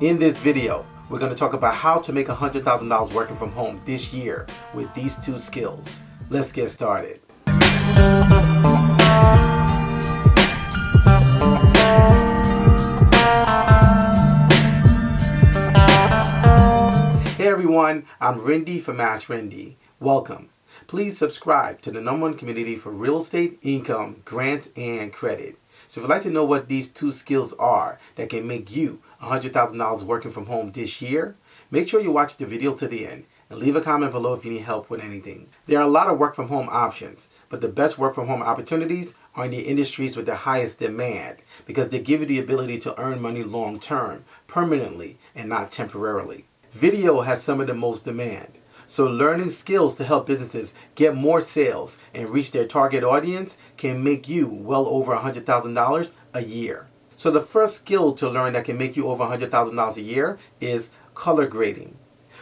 In this video, we're going to talk about how to make $100,000 working from home this year with these two skills. Let's get started. Hey everyone, I'm Rinde from AskRinde. Welcome. Please subscribe to the #1 community for real estate, income, grants, and credit. So if you'd like to know what these two skills are that can make you $100,000 working from home this year, make sure you watch the video to the end and leave a comment below if you need help with anything. There are a lot of work from home options, but the best work from home opportunities are in the industries with the highest demand because they give you the ability to earn money long term, permanently, and not temporarily. Video has some of the most demand. So learning skills to help businesses get more sales and reach their target audience can make you well over $100,000 a year. So the first skill to learn that can make you over $100,000 a year is color grading.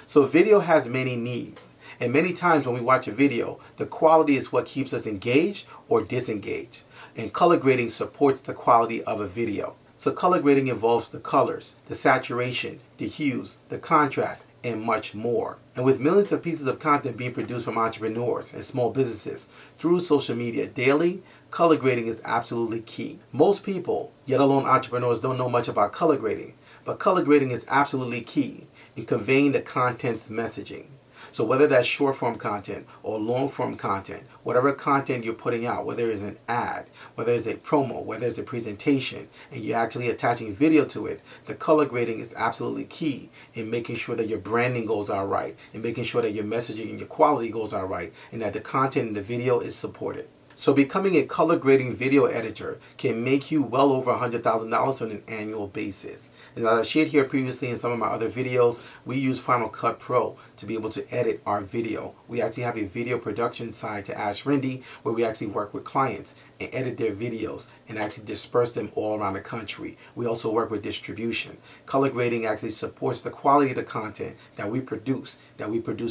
So video has many needs. And many times when we watch a video, the quality is what keeps us engaged or disengaged. And color grading supports the quality of a video. So color grading involves the colors, the saturation, the hues, the contrast, and much more. And with millions of pieces of content being produced from entrepreneurs and small businesses through social media daily, color grading is absolutely key. Most people, yet alone entrepreneurs, don't know much about color grading, but color grading is absolutely key in conveying the content's messaging. So whether that's short form content or long form content, whatever content you're putting out, whether it's an ad, whether it's a promo, whether it's a presentation, and you're actually attaching video to it, the color grading is absolutely key in making sure that your branding goes out right, and making sure that your messaging and your quality goes out right, and that the content in the video is supported. So becoming a color grading video editor can make you well over $100,000 on an annual basis. And as I shared here previously in some of my other videos, we use Final Cut Pro to be able to edit our video. We actually have a video production side to AskRinde where we actually work with clients and edit their videos and actually disperse them all around the country. We also work with distribution. Color grading actually supports the quality of the content that we produce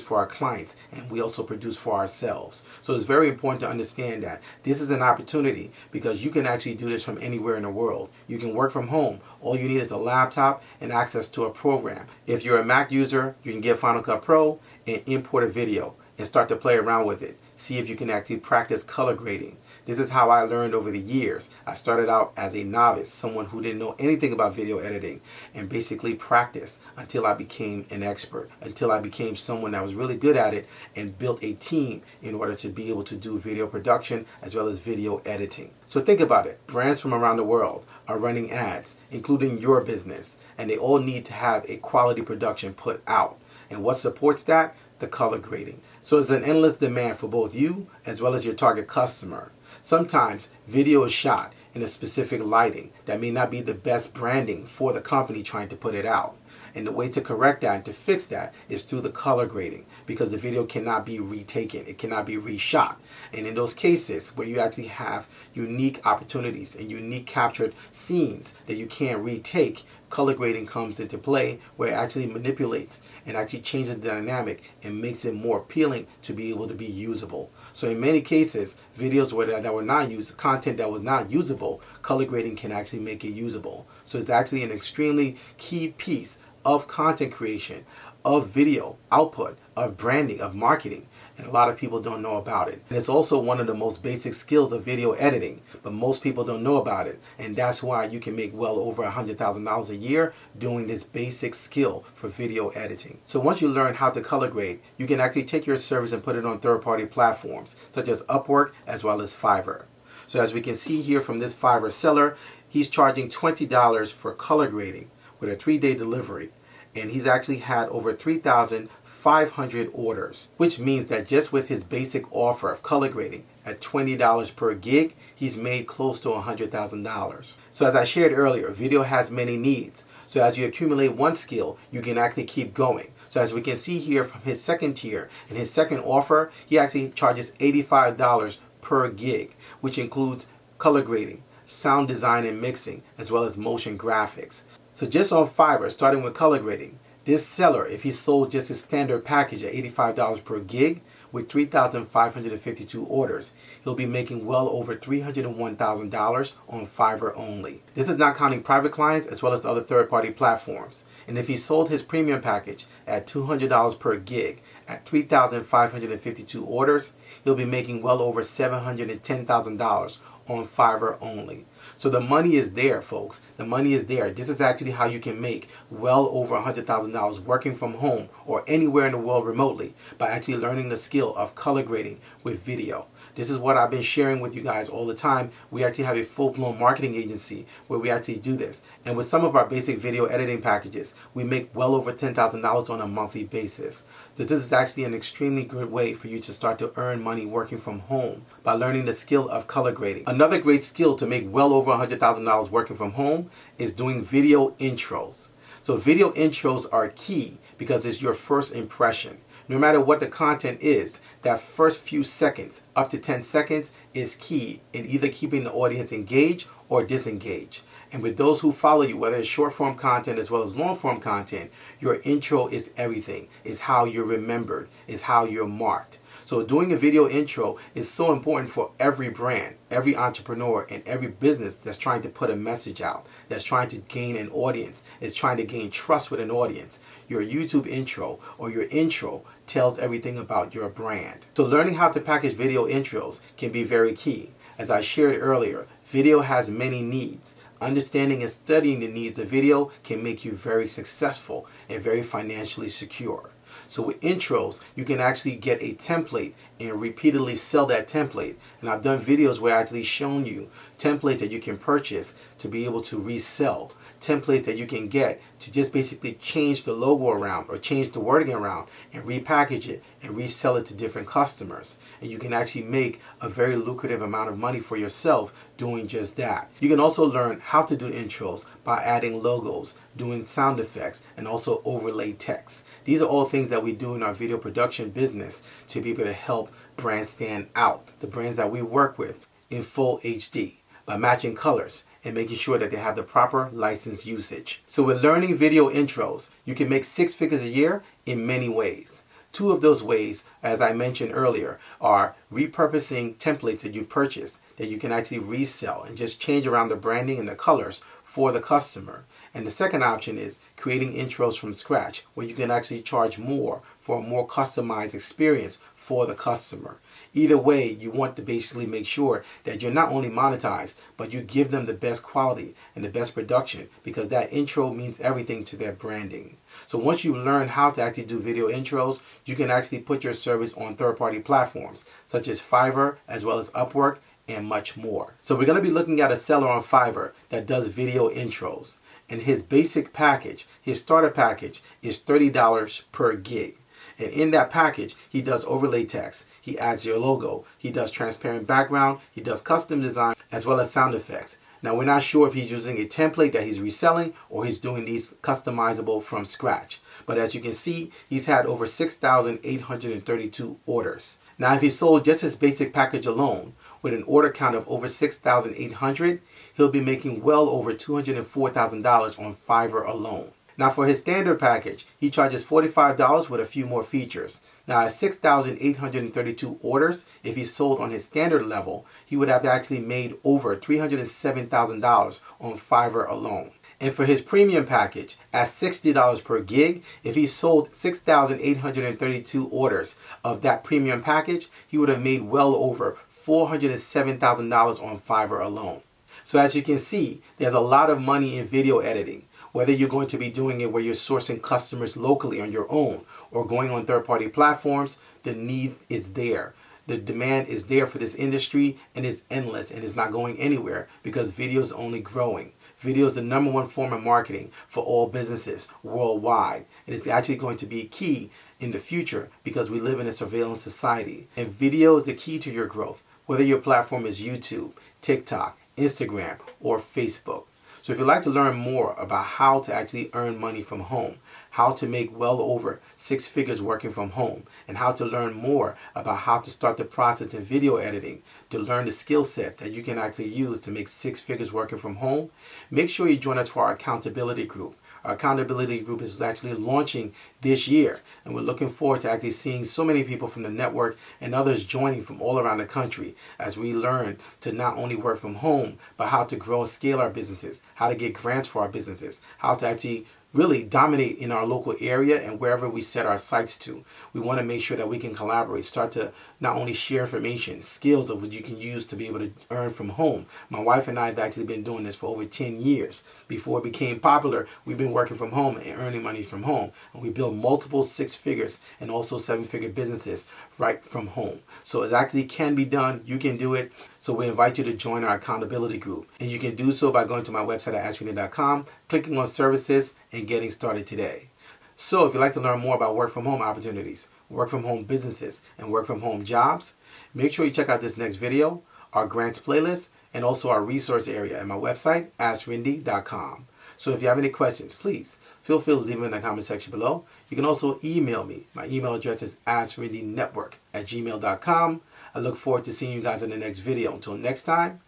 for our clients, and we also produce for ourselves. So it's very important to understand that this is an opportunity because you can actually do this from anywhere in the world. You can work from home. All you need is a laptop and access to a program. If you're a Mac user, you can get Final Cut Pro and import a video and start to play around with it. See if you can actually practice color grading. This is how I learned over the years. I started out as a novice, someone who didn't know anything about video editing, and basically practiced until I became an expert, until I became someone that was really good at it and built a team in order to be able to do video production as well as video editing. So think about it. Brands from around the world are running ads, including your business, and they all need to have a quality production put out. And what supports that? The color grading. So it's an endless demand for both you as well as your target customer. Sometimes video is shot in a specific lighting that may not be the best branding for the company trying to put it out. And the way to correct that and to fix that is through the color grading, because the video cannot be retaken, it cannot be reshot. And in those cases where you actually have unique opportunities and unique captured scenes that you can't retake, color grading comes into play where it actually manipulates and actually changes the dynamic and makes it more appealing to be able to be usable. So in many cases, videos that were not used, content that was not usable, color grading can actually make it usable. So it's actually an extremely key piece of content creation, of video output, of branding, of marketing. And a lot of people don't know about it. And it's also one of the most basic skills of video editing, but most people don't know about it. And that's why you can make well over $100,000 a year doing this basic skill for video editing. So once you learn how to color grade, you can actually take your service and put it on third-party platforms such as Upwork as well as Fiverr. So as we can see here from this Fiverr seller, he's charging $20 for color grading with a 3-day delivery. And he's actually had over 3,500 orders, which means that just with his basic offer of color grading at $20 per gig, he's made close to $100,000. So as I shared earlier, video has many needs. So as you accumulate one skill, you can actually keep going. So as we can see here from his second tier and his second offer, he actually charges $85 per gig, which includes color grading, sound design and mixing, as well as motion graphics. So just on Fiverr, starting with color grading, this seller, if he sold just his standard package at $85 per gig, with 3,552 orders, he'll be making well over $301,000 on Fiverr only. This is not counting private clients as well as the other third-party platforms. And if he sold his premium package at $200 per gig at 3,552 orders, he'll be making well over $710,000 on Fiverr only. So the money is there, folks. The money is there. This is actually how you can make well over $100,000 working from home or anywhere in the world remotely by actually learning the skill of color grading with video. This is what I've been sharing with you guys all the time. We actually have a full-blown marketing agency where we actually do this. And with some of our basic video editing packages, we make well over $10,000 on a monthly basis. So this is actually an extremely good way for you to start to earn money working from home by learning the skill of color grading. Another great skill to make well over $100,000 working from home is doing video intros. So video intros are key because it's your first impression. No matter what the content is, that first few seconds, up to 10 seconds, is key in either keeping the audience engaged or disengaged. And with those who follow you, whether it's short form content as well as long form content, your intro is everything. It's how you're remembered. It's how you're marked. So doing a video intro is so important for every brand, every entrepreneur, and every business that's trying to put a message out, that's trying to gain an audience, is trying to gain trust with an audience. Your YouTube intro or your intro tells everything about your brand. So learning how to package video intros can be very key. As I shared earlier, video has many needs. Understanding and studying the needs of video can make you very successful and very financially secure. So with intros, you can actually get a template and repeatedly sell that template. And I've done videos where I've actually shown you templates that you can purchase to be able to resell. Templates that you can get to just basically change the logo around or change the wording around and repackage it and resell it to different customers. And you can actually make a very lucrative amount of money for yourself doing just that. You can also learn how to do intros by adding logos, doing sound effects, and also overlay text. These are all things that we do in our video production business to be able to help brands stand out, the brands that we work with in full HD by matching colors and making sure that they have the proper license usage. So with learning video intros, you can make 6 figures a year in many ways. 2 of those ways, as I mentioned earlier, are repurposing templates that you've purchased that you can actually resell and just change around the branding and the colors for the customer. And the second option is creating intros from scratch, where you can actually charge more for a more customized experience for the customer. Either way, you want to basically make sure that you're not only monetized, but you give them the best quality and the best production, because that intro means everything to their branding. So once you learn how to actually do video intros, you can actually put your service on third-party platforms such as Fiverr as well as Upwork and much more. So we're going to be looking at a seller on Fiverr that does video intros. And his basic package, his starter package, is $30 per gig. And in that package, he does overlay text, he adds your logo, he does transparent background, he does custom design, as well as sound effects. Now, we're not sure if he's using a template that he's reselling or he's doing these customizable from scratch. But as you can see, he's had over 6,832 orders. Now, if he sold just his basic package alone, with an order count of over 6,800, he'll be making well over $204,000 on Fiverr alone. Now for his standard package, he charges $45 with a few more features. Now at 6,832 orders, if he sold on his standard level, he would have actually made over $307,000 on Fiverr alone. And for his premium package, at $60 per gig, if he sold 6,832 orders of that premium package, he would have made well over $407,000 on Fiverr alone. So as you can see, there's a lot of money in video editing. Whether you're going to be doing it where you're sourcing customers locally on your own or going on third-party platforms, the need is there. The demand is there for this industry and it's endless and it's not going anywhere because video is only growing. Video is the #1 form of marketing for all businesses worldwide. And it's actually going to be key in the future because we live in a surveillance society. And video is the key to your growth, whether your platform is YouTube, TikTok, Instagram, or Facebook. So if you'd like to learn more about how to actually earn money from home, how to make well over 6 figures working from home, and how to learn more about how to start the process in video editing to learn the skill sets that you can actually use to make 6 figures working from home, make sure you join us for our accountability group. Our accountability group is actually launching this year, and we're looking forward to actually seeing so many people from the network and others joining from all around the country as we learn to not only work from home, but how to grow and scale our businesses, how to get grants for our businesses, how to actually really dominate in our local area and wherever we set our sights to. We want to make sure that we can collaborate, start to not only share information, skills of what you can use to be able to earn from home. My wife and I have actually been doing this for over 10 years. Before it became popular, we've been working from home and earning money from home. And we built multiple 6 figures and also 7-figure businesses right from home. So it actually can be done. You can do it. So we invite you to join our accountability group. And you can do so by going to my website at AskRinde.com, clicking on services, and getting started today. So if you'd like to learn more about work from home opportunities, work from home businesses, and work from home jobs, make sure you check out this next video, our grants playlist, and also our resource area at my website, AskRinde.com. So if you have any questions, please feel free to leave them in the comment section below. You can also email me. My email address is AskRindeNetwork@gmail.com. I look forward to seeing you guys in the next video. Until next time,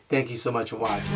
thank you so much for watching.